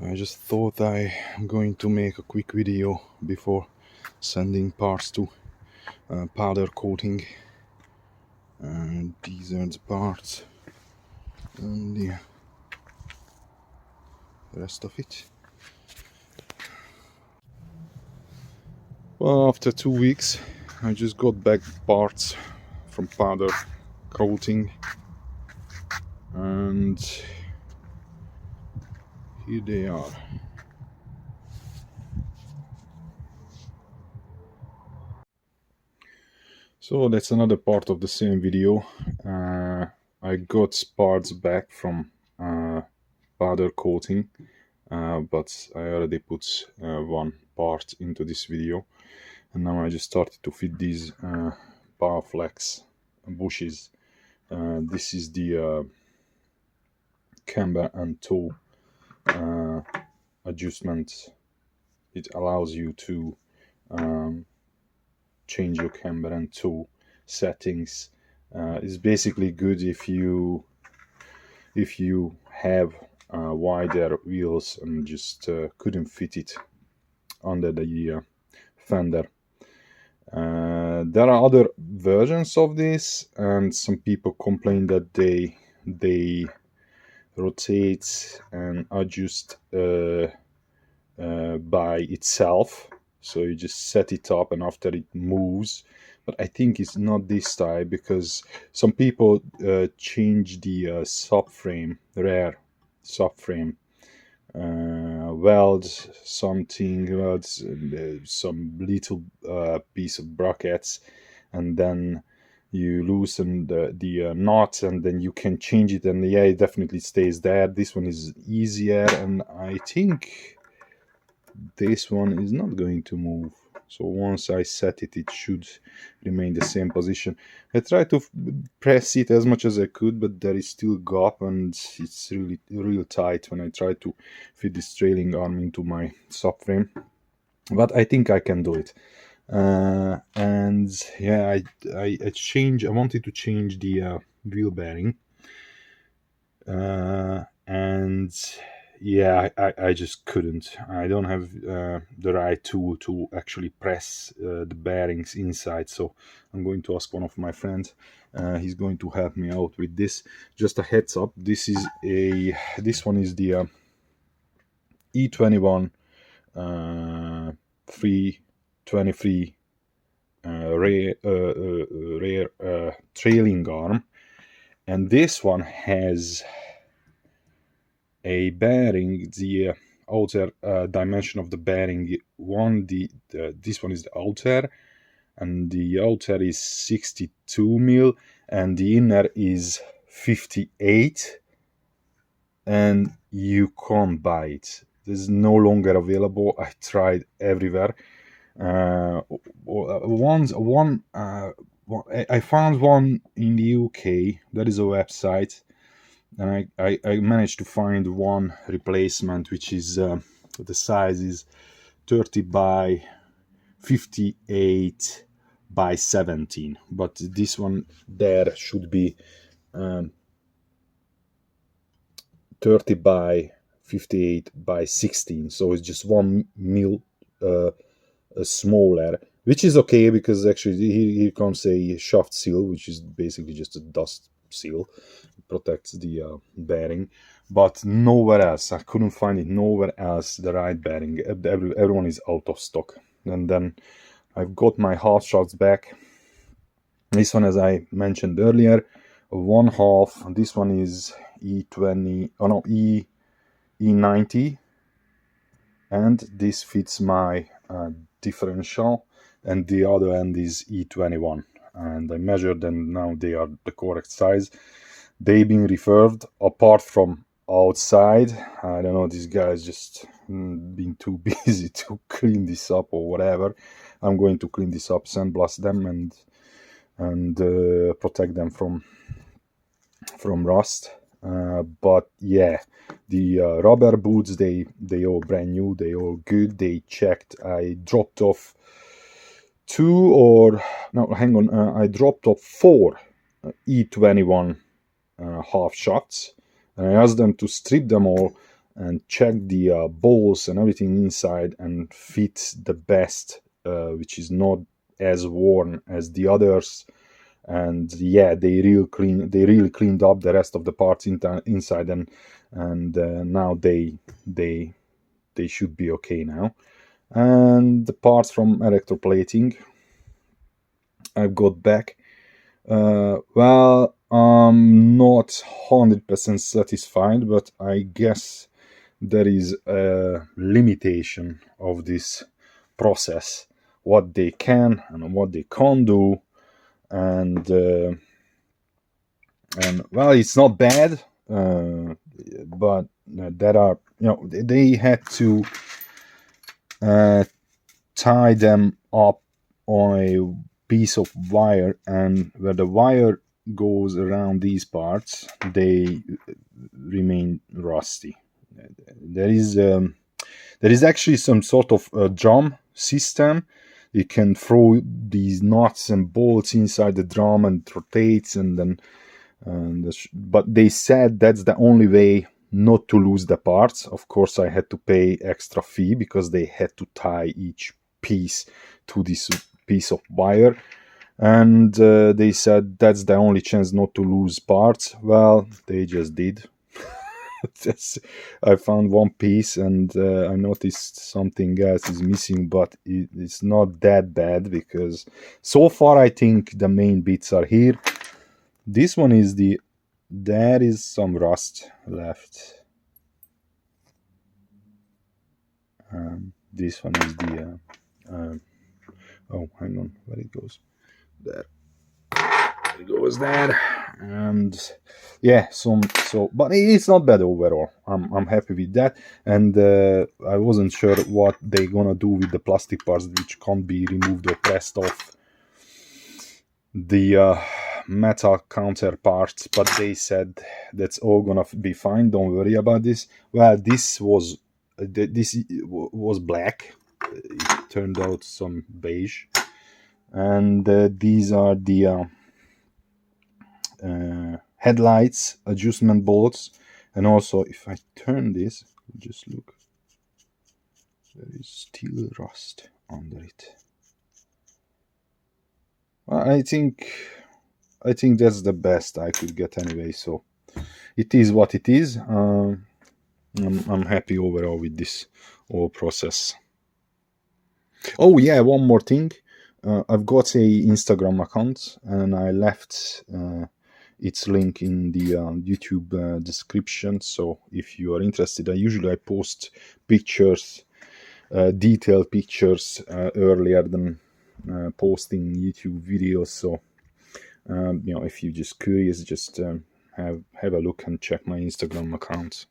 I just thought I'm going to make a quick video before sending parts to powder coating. And these are the parts and the rest of it. Well, after 2 weeks I just got back parts from powder coating, and here they are. So that's another part of the same video. I got parts back from powder coating, but I already put one part into this video, and now I just started to fit these power flex bushes. This is the camber and toe adjustment. It allows you to change your camber and toe settings. It's basically good if you have wider wheels and just couldn't fit it under the fender. There are other versions of this, and some people complain that they rotate and adjust by itself, so you just set it up and after it moves. But I think it's not this type, because some people change the subframe, rear subframe, weld something, weld some little piece of brackets, and then you loosen the knot, and then you can change it, and yeah, it definitely stays there. This one is easier, and I think this one is not going to move. So once I set it, it should remain the same position. I tried to press it as much as I could, but there is still gap, and it's really real tight when I try to fit this trailing arm into my subframe. But I think I can do it. And yeah, I wanted to change the wheel bearing, and yeah, I just couldn't. I don't have the right tool to actually press the bearings inside, so I'm going to ask one of my friends. He's going to help me out with this. Just a heads up, this one is the E21 323 rear trailing arm, and this one has a bearing, the outer dimension of the bearing. This one is the outer, and the outer is 62 mil, and the inner is 58, and you can't buy it. This is no longer available. I tried everywhere. I found one in the UK. There is a website, and I managed to find one replacement, which is the size is 30 by 58 by 17, but this one there should be 30 by 58 by 16, so it's just 1 mil smaller, which is okay, because actually here comes a shaft seal, which is basically just a dust seal. It protects the bearing, but nowhere else. I couldn't find it nowhere else, the right bearing. Everyone is out of stock. And then I've got my half shafts back. This one, as I mentioned earlier, 1/2. This one is E90, and this fits my differential, and the other end is E21, and I measured them. Now they are the correct size. They've been refurbed, apart from outside. I don't know, these guys just been too busy to clean this up or whatever. I'm going to clean this up, sandblast them, and protect them from rust. But yeah, the rubber boots, they all brand new, they all good. They checked. I dropped off I dropped off 4 E21 half shots, and I asked them to strip them all and check the balls and everything inside and fit the best, which is not as worn as the others. And yeah, they really cleaned up the rest of the parts inside, and now they should be okay now. And the parts from electroplating I've got back. Well, I'm not 100% satisfied, but I guess there is a limitation of this process, what they can and what they can't do, and well, it's not bad, but there are, they had to tie them up on a piece of wire, and where the wire goes around these parts, they remain rusty. There is actually some sort of a drum system. You can throw these nuts and bolts inside the drum and it rotates, and then but they said that's the only way not to lose the parts. Of course, I had to pay extra fee because they had to tie each piece to this piece of wire, and they said that's the only chance not to lose parts. Well, they just did. I found one piece, and I noticed something else is missing, but it's not that bad because so far I think the main bits are here. This one is there is some rust left. This one is oh, hang on, where it goes? There it goes there. And yeah, but it's not bad overall. I'm happy with that, and I wasn't sure what they're gonna do with the plastic parts which can't be removed or pressed off the metal counterparts, but they said that's all gonna be fine, don't worry about this. Well, this was black. It turned out some beige, and these are the headlights adjustment bolts. And also, if I turn this, just look, there is still rust under it. Well, I think that's the best I could get anyway, so it is what it is. I'm happy overall with this whole process. Oh yeah, one more thing. I've got a Instagram account, and I left its link in the YouTube description. So if you are interested, I post pictures, detailed pictures, earlier than posting YouTube videos. So if you're just curious, just have a look and check my Instagram account.